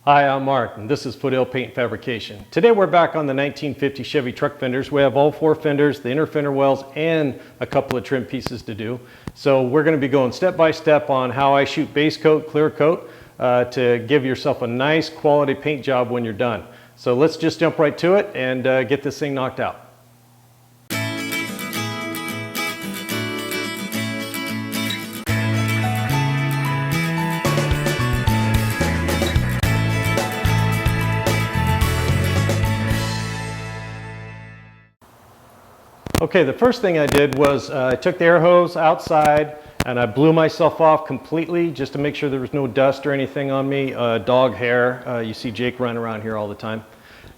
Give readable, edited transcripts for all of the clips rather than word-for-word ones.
Hi, I'm Mark, and this is Foothill Paint Fabrication. Today we're back on the 1950 Chevy truck fenders. We have all four fenders, the inner fender wells, and a couple of trim pieces to do. So we're going to be going step by step on how I shoot base coat, clear coat, to give yourself a nice quality paint job when you're done. So let's just jump right to it and get this thing knocked out. Okay, the first thing I did was I took the air hose outside and I blew myself off completely just to make sure there was no dust or anything on me, dog hair. You see Jake running around here all the time.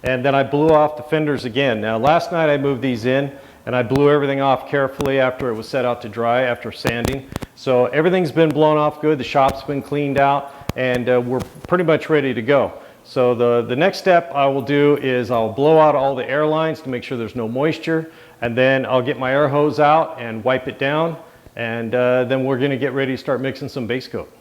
And then I blew off the fenders again. Now last night I moved these in and I blew everything off carefully after it was set out to dry after sanding. So everything's been blown off good, the shop's been cleaned out, and we're pretty much ready to go. So the next step I will do is I'll blow out all the air lines to make sure there's no moisture. And then I'll get my air hose out and wipe it down, and then we're going to get ready to start mixing some base coat.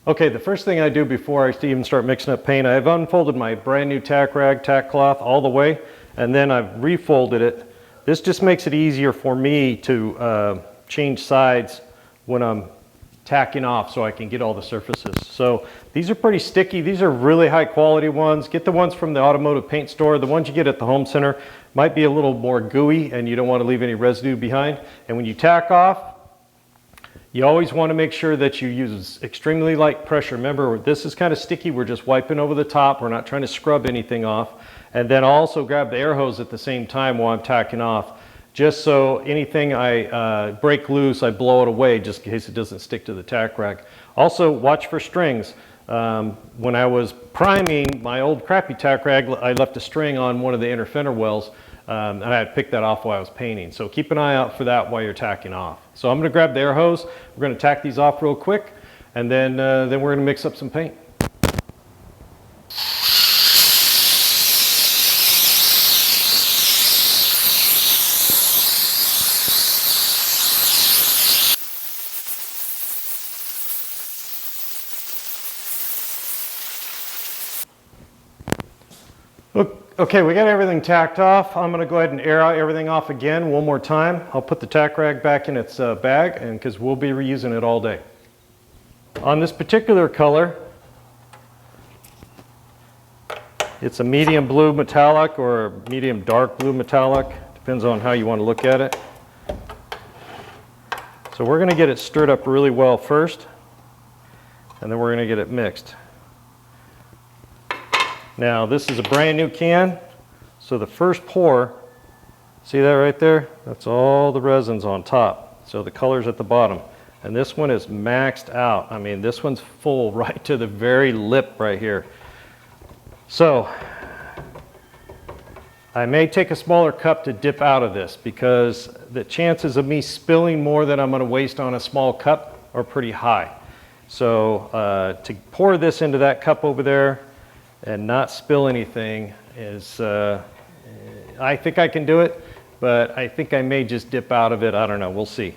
Okay, the first thing I do before I even start mixing up paint, I've unfolded my brand new tack rag, tack cloth all the way, and then I've refolded it. This just makes it easier for me to change sides when I'm tacking off so I can get all the surfaces. So these are pretty sticky. These are really high quality ones. Get the ones from the automotive paint store. The ones you get at the home center might be a little more gooey and you don't want to leave any residue behind. And when you tack off, you always want to make sure that you use extremely light pressure. Remember, this is kind of sticky. We're just wiping over the top. We're not trying to scrub anything off. And then I'll also grab the air hose at the same time while I'm tacking off, just so anything I break loose, I blow it away just in case it doesn't stick to the tack rag. Also, watch for strings. When I was priming my old crappy tack rag, I left a string on one of the inner fender wells, and I had picked that off while I was painting. So keep an eye out for that while you're tacking off. So I'm going to grab the air hose. We're going to tack these off real quick, and then we're going to mix up some paint. Okay, we got everything tacked off. I'm going to go ahead and air out everything off again one more time. I'll put the tack rag back in its bag, and because we'll be reusing it all day. On this particular color, it's a medium blue metallic or medium dark blue metallic. Depends on how you want to look at it. So we're going to get it stirred up really well first, and then we're going to get it mixed. Now this is a brand new can, so the first pour, see that right there? That's all the resins on top. So the color's at the bottom. And this one is maxed out. I mean, this one's full right to the very lip right here. So I may take a smaller cup to dip out of this because the chances of me spilling more than I'm going to waste on a small cup are pretty high. So to pour this into that cup over there and not spill anything is, I think I can do it, but I think I may just dip out of it. I don't know, we'll see.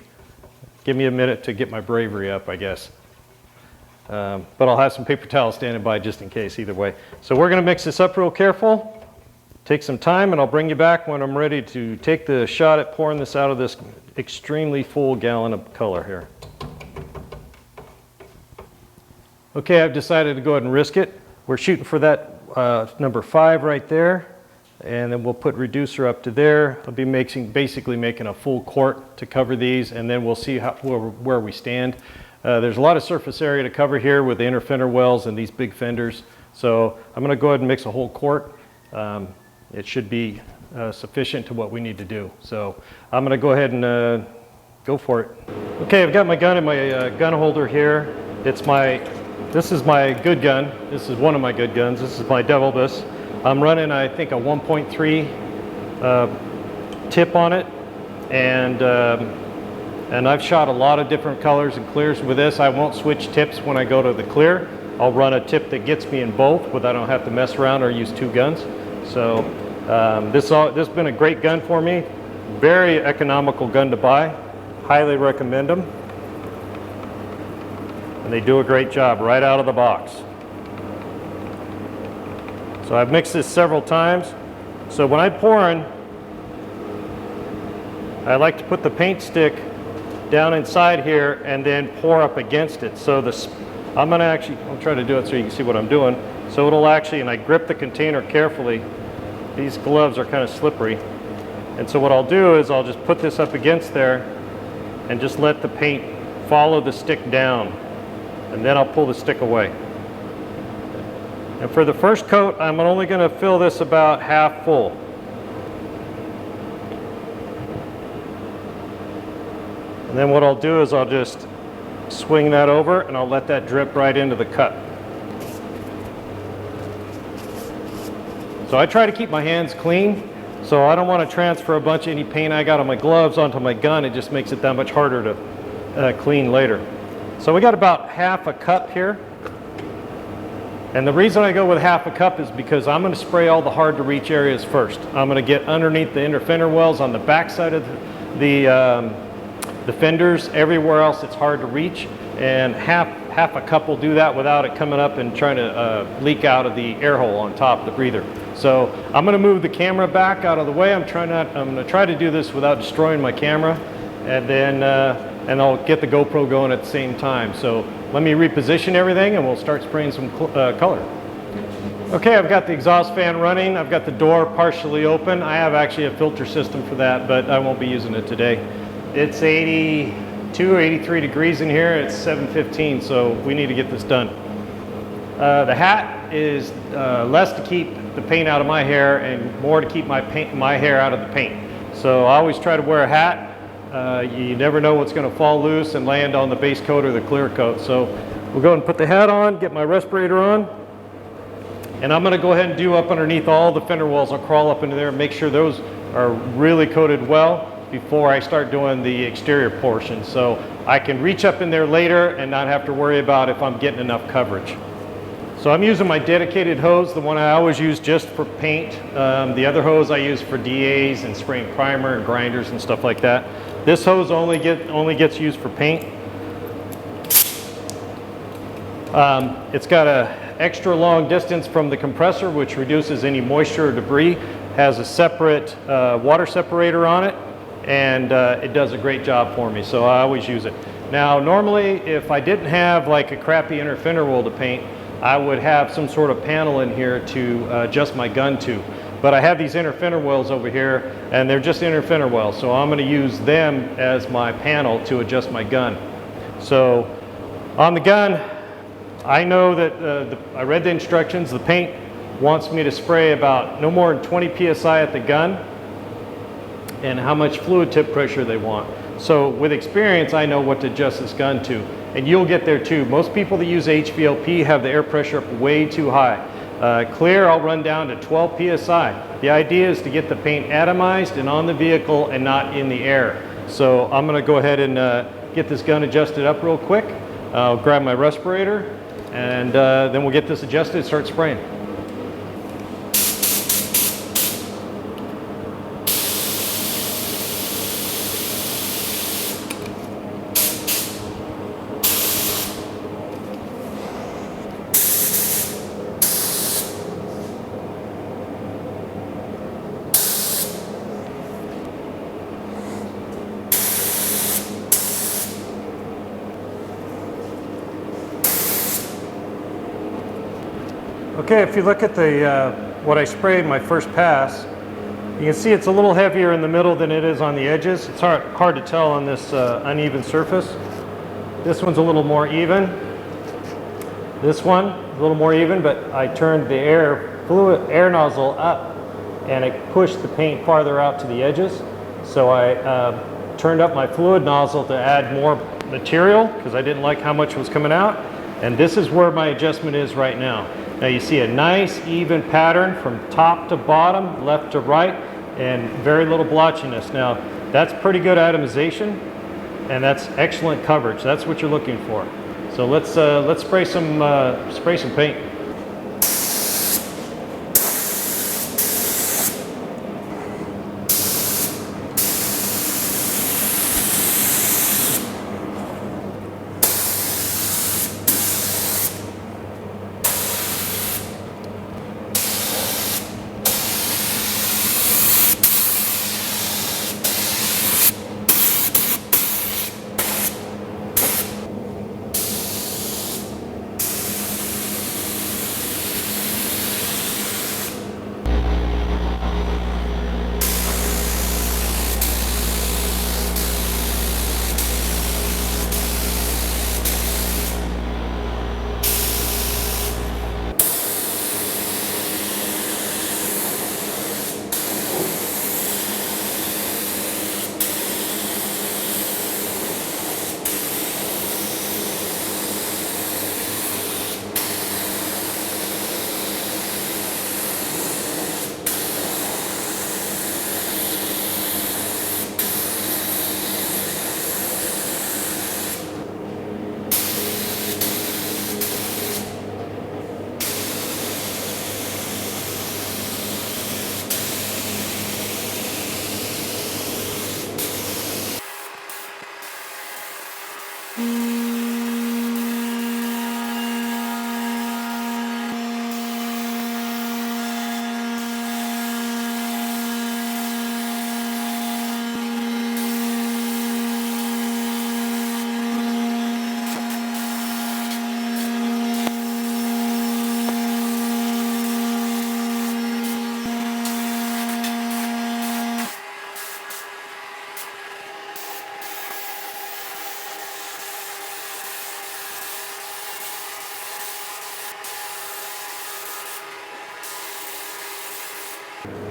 Give me a minute to get my bravery up, I guess. But I'll have some paper towels standing by just in case either way. So we're gonna mix this up real careful, take some time, and I'll bring you back when I'm ready to take the shot at pouring this out of this extremely full gallon of color here. Okay, I've decided to go ahead and risk it. We're shooting for that number 5 right there, and then we'll put reducer up to there. I'll be basically making a full quart to cover these, and then we'll see where we stand. There's a lot of surface area to cover here with the inner fender wells and these big fenders. So I'm going to go ahead and mix a whole quart. It should be sufficient to what we need to do. So I'm going to go ahead and go for it. Okay, I've got my gun in my gun holder here. This is my good gun. This is one of my good guns. This is my Devil Bus. I'm running, I think, a 1.3 tip on it, and I've shot a lot of different colors and clears with this. I won't switch tips when I go to the clear. I'll run a tip that gets me in both, but I don't have to mess around or use 2 guns. So this has been a great gun for me. Very economical gun to buy. Highly recommend them. And they do a great job right out of the box. So I've mixed this several times. So when I'm pouring, I like to put the paint stick down inside here and then pour up against it. So I'm trying to do it so you can see what I'm doing. So it'll actually, and I grip the container carefully. These gloves are kind of slippery. And so what I'll do is I'll just put this up against there and just let the paint follow the stick down. And then I'll pull the stick away. And for the first coat, I'm only going to fill this about half full. And then what I'll do is I'll just swing that over and I'll let that drip right into the cut. So I try to keep my hands clean, so I don't want to transfer a bunch of any paint I got on my gloves onto my gun. It just makes it that much harder to clean later. So we got about half a cup here. And the reason I go with half a cup is because I'm going to spray all the hard to reach areas first. I'm going to get underneath the inner fender wells on the back side of the fenders. Everywhere else it's hard to reach, and half a cup will do that without it coming up and trying to leak out of the air hole on top of the breather. So I'm going to move the camera back out of the way. I'm going to try to do this without destroying my camera, and then and I'll get the GoPro going at the same time. So let me reposition everything and we'll start spraying some color. Okay, I've got the exhaust fan running. I've got the door partially open. I have actually a filter system for that, but I won't be using it today. It's 82, 83 degrees in here. It's 7:15, so we need to get this done. The hat is less to keep the paint out of my hair and more to keep my hair out of the paint. So I always try to wear a hat. You never know what's going to fall loose and land on the base coat or the clear coat. So we'll go ahead and put the hat on, get my respirator on, and I'm going to go ahead and do up underneath all the fender wells. I'll crawl up into there and make sure those are really coated well before I start doing the exterior portion, so I can reach up in there later and not have to worry about if I'm getting enough coverage. So I'm using my dedicated hose, the one I always use just for paint. The other hose I use for DAs and spraying primer and grinders and stuff like that. This hose only gets used for paint. It's got an extra long distance from the compressor, which reduces any moisture or debris. Has a separate water separator on it, and it does a great job for me, so I always use it. Now normally if I didn't have like a crappy inner fender well to paint, I would have some sort of panel in here to adjust my gun to. But I have these inner fender wells over here, and they're just inner fender wells, so I'm going to use them as my panel to adjust my gun. So on the gun, I know that I read the instructions. The paint wants me to spray about no more than 20 psi at the gun, and how much fluid tip pressure they want. So with experience, I know what to adjust this gun to, and you'll get there too. Most people that use HVLP have the air pressure up way too high. Clear, I'll run down to 12 psi. The idea is to get the paint atomized and on the vehicle and not in the air. So I'm going to go ahead and get this gun adjusted up real quick. I'll grab my respirator, and then we'll get this adjusted and start spraying. Okay, if you look at the what I sprayed my first pass, you can see it's a little heavier in the middle than it is on the edges. It's hard to tell on this uneven surface. This one's a little more even. This one a little more even, but I turned the air nozzle up and it pushed the paint farther out to the edges. So I turned up my fluid nozzle to add more material because I didn't like how much was coming out. And this is where my adjustment is right now. Now you see a nice even pattern from top to bottom, left to right, and very little blotchiness. Now that's pretty good atomization, and that's excellent coverage. That's what you're looking for. So let's spray some paint.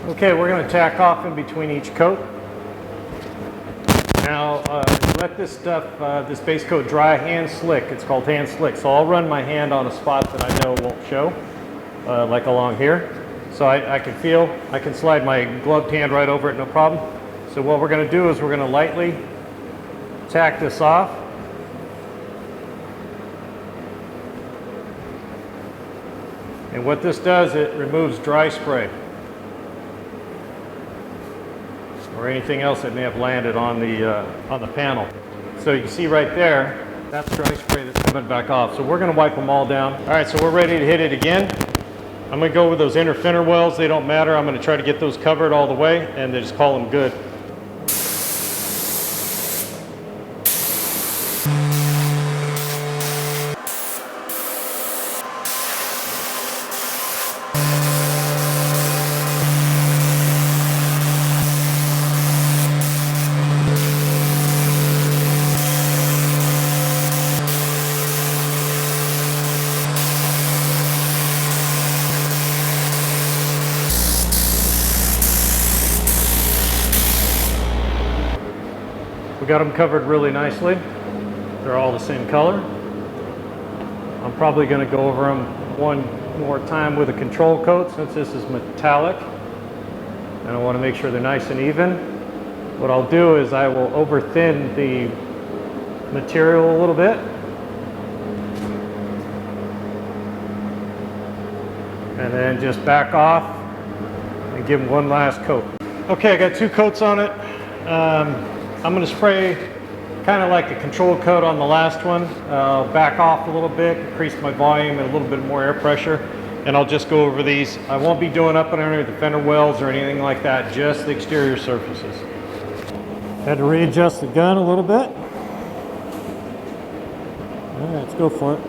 Okay, we're going to tack off in between each coat. Now, let this stuff, this base coat dry hand slick. It's called hand slick. So I'll run my hand on a spot that I know won't show, like along here. So I can slide my gloved hand right over it, no problem. So what we're going to do is we're going to lightly tack this off. And what this does, it removes dry spray or anything else that may have landed on the panel. So you can see right there, that's dry spray that's coming back off. So we're going to wipe them all down. All right, so we're ready to hit it again. I'm going to go over those inner fender wells. They don't matter. I'm going to try to get those covered all the way and then just call them good. We got them covered really nicely. They're all the same color. I'm probably going to go over them one more time with a control coat since this is metallic. And I want to make sure they're nice and even. What I'll do is I will over thin the material a little bit. And then just back off and give them one last coat. Okay, I got 2 coats on it. I'm going to spray kind of like a control coat on the last one. Back off a little bit, increase my volume and a little bit more air pressure, and I'll just go over these. I won't be doing up and under the fender wells or anything like that, just the exterior surfaces. Had to readjust the gun a little bit. All right, let's go for it.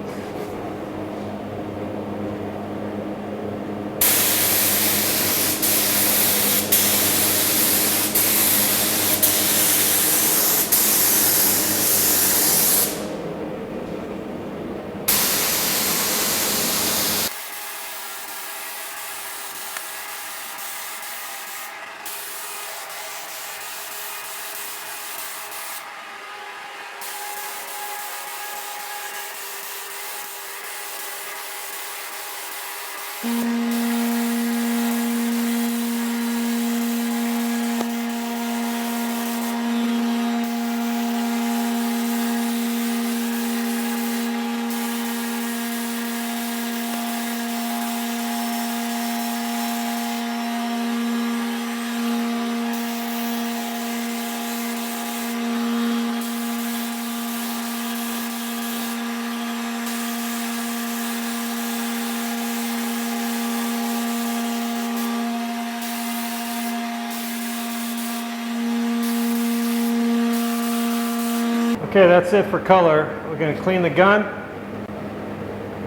Okay, that's it for color. We're going to clean the gun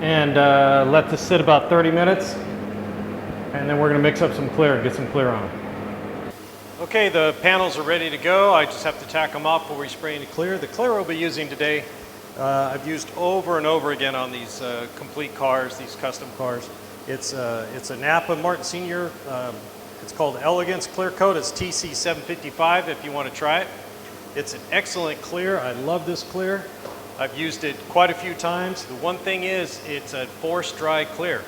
and let this sit about 30 minutes, and then we're going to mix up some clear and get some clear on it. Okay, the panels are ready to go. I just have to tack them off before we spray any clear. The clear we'll be using today, I've used over and over again on these complete cars, these custom cars. It's a Napa Martin Sr. It's called Elegance Clear Coat. It's TC755 if you want to try it. It's an excellent clear. I love this clear. I've used it quite a few times. The one thing is it's a forced dry clear,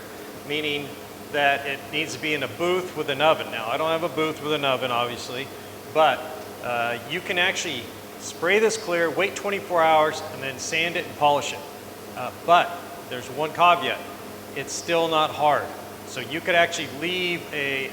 meaning that it needs to be in a booth with an oven. Now, I don't have a booth with an oven, obviously, but you can actually spray this clear, wait 24 hours, and then sand it and polish it. But there's one caveat. It's still not hard. So you could actually leave a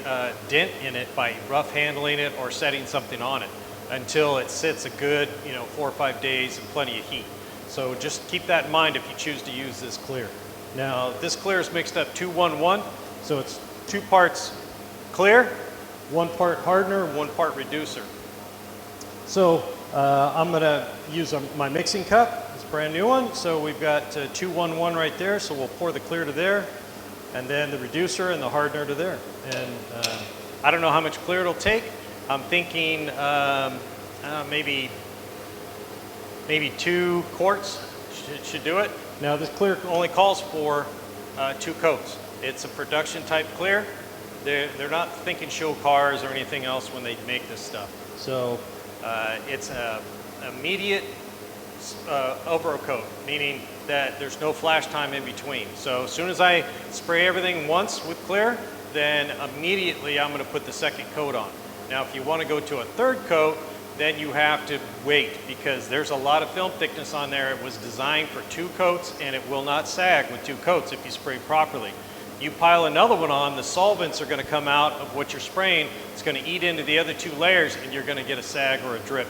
dent in it by rough handling it or setting something on it until it sits a good, 4 or 5 days and plenty of heat. So just keep that in mind if you choose to use this clear. Now, this clear is mixed up 2-1-1, so it's 2 parts clear, 1 part hardener, 1 part reducer. So I'm going to use my mixing cup. It's a brand new one. So we've got 2-1-1 right there. So we'll pour the clear to there, and then the reducer and the hardener to there. And I don't know how much clear it'll take. I'm thinking maybe 2 quarts should do it. Now this clear only calls for 2 coats. It's a production type clear, they're not thinking show cars or anything else when they make this stuff. So it's a immediate overcoat, meaning that there's no flash time in between. So as soon as I spray everything once with clear, then immediately I'm going to put the second coat on. Now if you want to go to a third coat, then you have to wait, because there's a lot of film thickness on there. It was designed for 2 coats, and it will not sag with 2 coats if you spray properly. You pile another one on, the solvents are going to come out of what you're spraying. It's going to eat into the other 2 layers, and you're going to get a sag or a drip.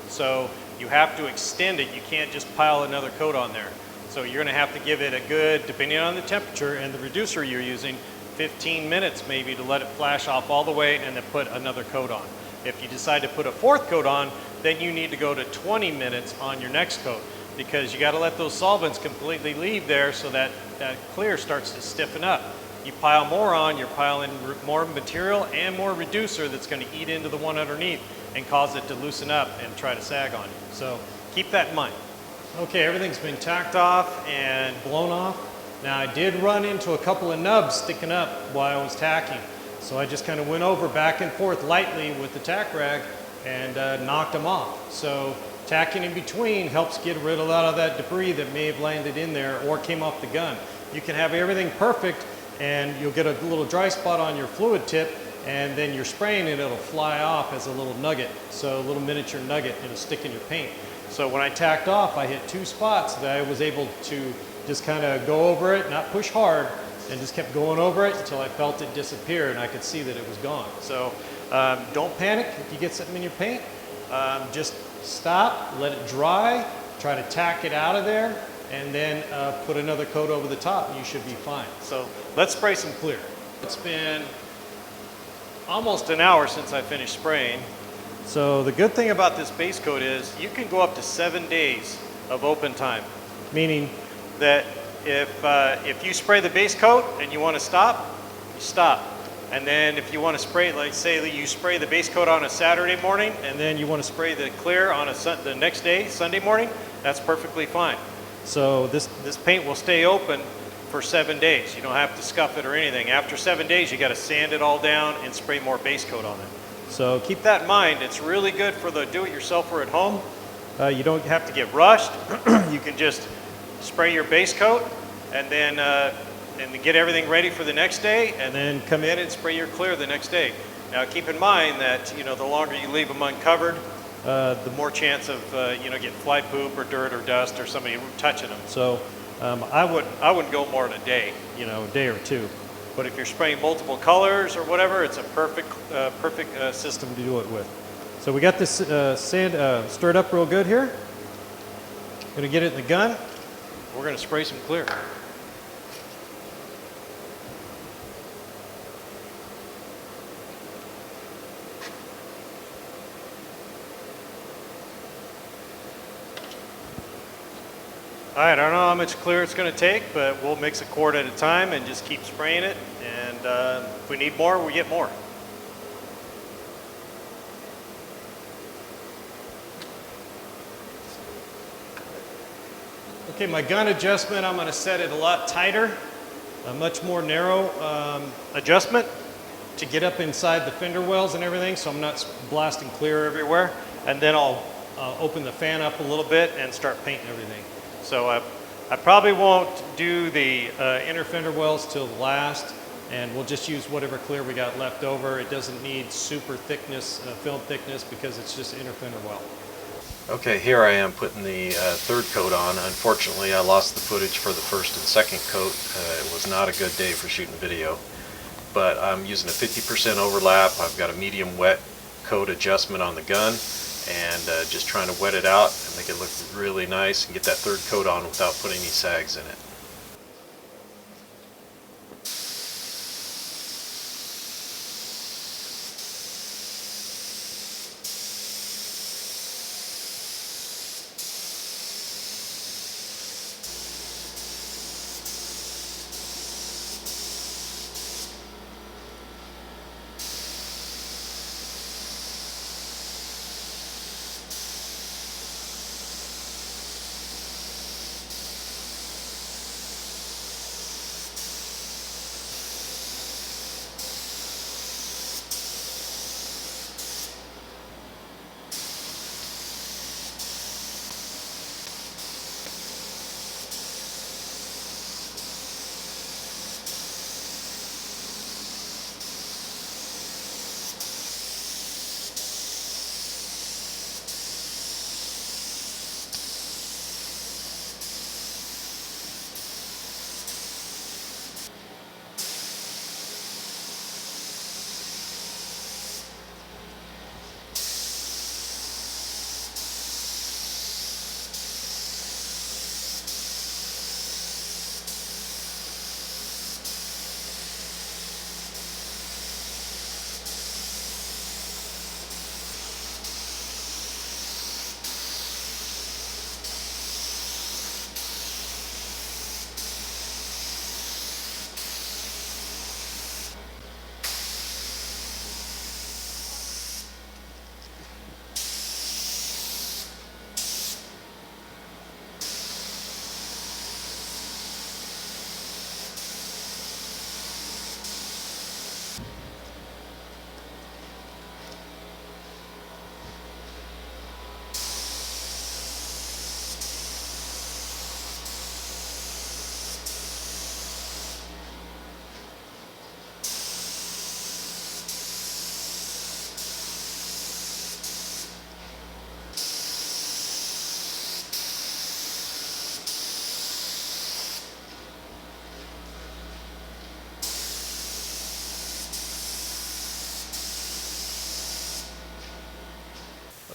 So you have to extend it. You can't just pile another coat on there. So you're going to have to give it a good, depending on the temperature and the reducer you're using, 15 minutes maybe to let it flash off all the way, and then put another coat on. If you decide to put a 4th coat on, then you need to go to 20 minutes on your next coat, because you got to let those solvents completely leave there so that that clear starts to stiffen up. You pile more on, you're piling more material and more reducer that's going to eat into the one underneath and cause it to loosen up and try to sag on you. So keep that in mind. Okay, everything's been tacked off and blown off. Now I did run into a couple of nubs sticking up while I was tacking. So I just kind of went over back and forth lightly with the tack rag and knocked them off. So tacking in between helps get rid of a lot of that debris that may have landed in there or came off the gun. You can have everything perfect and you'll get a little dry spot on your fluid tip, and then you're spraying it, it'll fly off as a little nugget. So a little miniature nugget, it'll stick in your paint. So when I tacked off, I hit 2 spots that I was able to just kind of go over it, not push hard, and just kept going over it until I felt it disappear and I could see that it was gone. So don't panic if you get something in your paint. Just stop, let it dry, try to tack it out of there, and then put another coat over the top and you should be fine. So let's spray some clear. It's been almost an hour since I finished spraying. So the good thing about this base coat is you can go up to 7 days of open time, meaning that if you spray the base coat and you want to stop, you stop. And then if you want to spray, like say that you spray the base coat on a Saturday morning and then you want to spray the clear on the next day, Sunday morning, that's perfectly fine. So this paint will stay open for 7 days. You don't have to scuff it or anything. After 7 days, you got to sand it all down and spray more base coat on it. So keep that in mind. It's really good for the do-it-yourselfer at home. You don't have to get rushed. You can just spray your base coat and then get everything ready for the next day, and then come in and spray your clear the next day. Now keep in mind that the longer you leave them uncovered, the more chance of getting fly poop or dirt or dust or somebody touching them. So I wouldn't go more than a day, a day or 2. But if you're spraying multiple colors or whatever, it's a perfect system to do it with. So we got this sand stirred up real good here. Going to get it in the gun. We're going to spray some clear. All right, I don't know how much clear it's going to take, but we'll mix a quart at a time and just keep spraying it. And if we need more, we get more. Okay, my gun adjustment, I'm going to set it a lot tighter, a much more narrow adjustment to get up inside the fender wells and everything, so I'm not blasting clear everywhere. And then I'll open the fan up a little bit and start painting everything. So I probably won't do the inner fender wells till last, and we'll just use whatever clear we got left over. It doesn't need super thickness, film thickness, because it's just inner fender well. Okay, here I am putting the 3rd coat on. Unfortunately, I lost the footage for the 1st and 2nd coat. It was not a good day for shooting video, but I'm using a 50% overlap. I've got a medium wet coat adjustment on the gun, and just trying to wet it out and make it look really nice and get that 3rd coat on without putting any sags in it.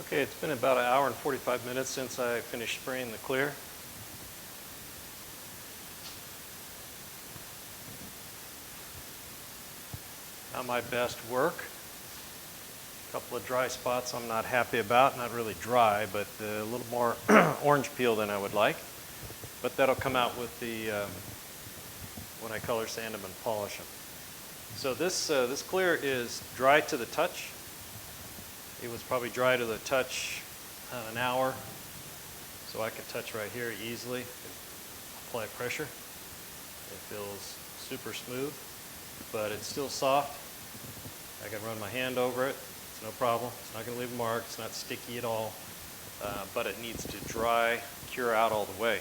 Okay, it's been about an hour and 45 minutes since I finished spraying the clear. Not my best work. A couple of dry spots I'm not happy about. Not really dry, but a little more orange peel than I would like. But that'll come out with the when I color sand them and polish them. So this clear is dry to the touch. It was probably dry to the touch an hour, so I could touch right here easily, apply pressure. It feels super smooth, but it's still soft. I can run my hand over it, it's no problem. It's not going to leave a mark, it's not sticky at all, but it needs to dry, cure out all the way.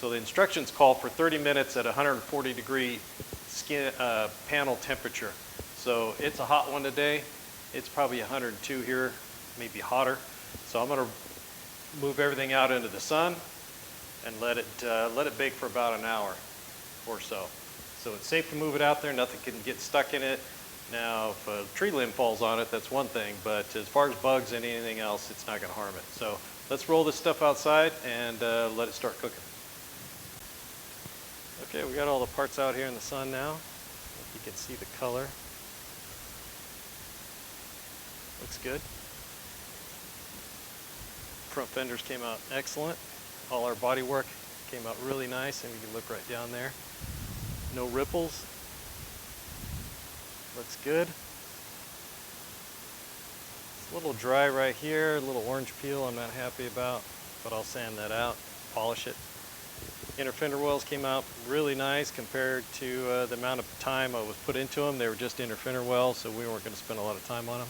So the instructions call for 30 minutes at 140 degree skin, panel temperature. So it's a hot one today. It's probably 102 here, maybe hotter. So I'm going to move everything out into the sun and let it bake for about an hour or so. So it's safe to move it out there. Nothing can get stuck in it. Now, if a tree limb falls on it, that's one thing. But as far as bugs and anything else, it's not going to harm it. So let's roll this stuff outside and let it start cooking. Okay, we got all the parts out here in the sun now. If you can see the color. Looks good. Front fenders came out excellent. All our body work came out really nice, and you can look right down there. No ripples. Looks good. It's a little dry right here, a little orange peel I'm not happy about, but I'll sand that out, polish it. Inner fender wells came out really nice compared to the amount of time I was put into them. They were just inner fender wells, so we weren't going to spend a lot of time on them.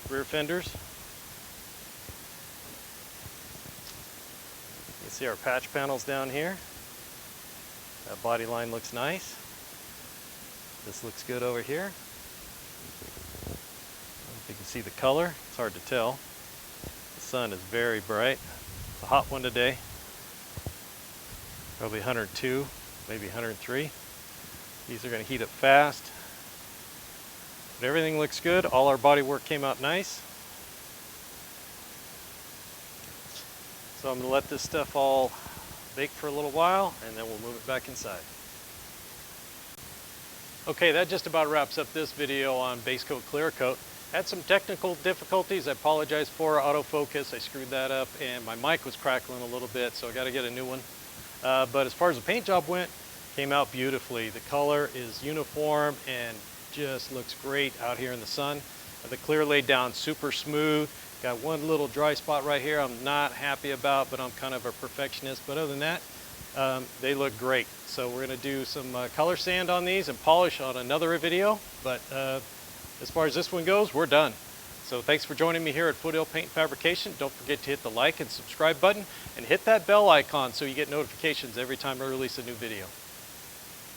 Rear fenders. You can see our patch panels down here. That body line looks nice. This looks good over here. If you can see the color, it's hard to tell. The sun is very bright. It's a hot one today. Probably 102, maybe 103. These are going to heat up fast. But everything looks good. All our body work came out nice. So I'm going to let this stuff all bake for a little while, and then we'll move it back inside. Okay, that just about wraps up this video on base coat clear coat. Had some technical difficulties. I apologize for autofocus. I screwed that up, and my mic was crackling a little bit, so I got to get a new one. But as far as the paint job went, came out beautifully. The color is uniform and just looks great out here in the sun. The clear laid down super smooth. Got one little dry spot right here I'm not happy about, but I'm kind of a perfectionist. But other than that, they look great. So we're going to do some color sand on these and polish on another video. But as far as this one goes, we're done. So thanks for joining me here at Foothill Paint Fabrication. Don't forget to hit the like and subscribe button and hit that bell icon so you get notifications every time I release a new video.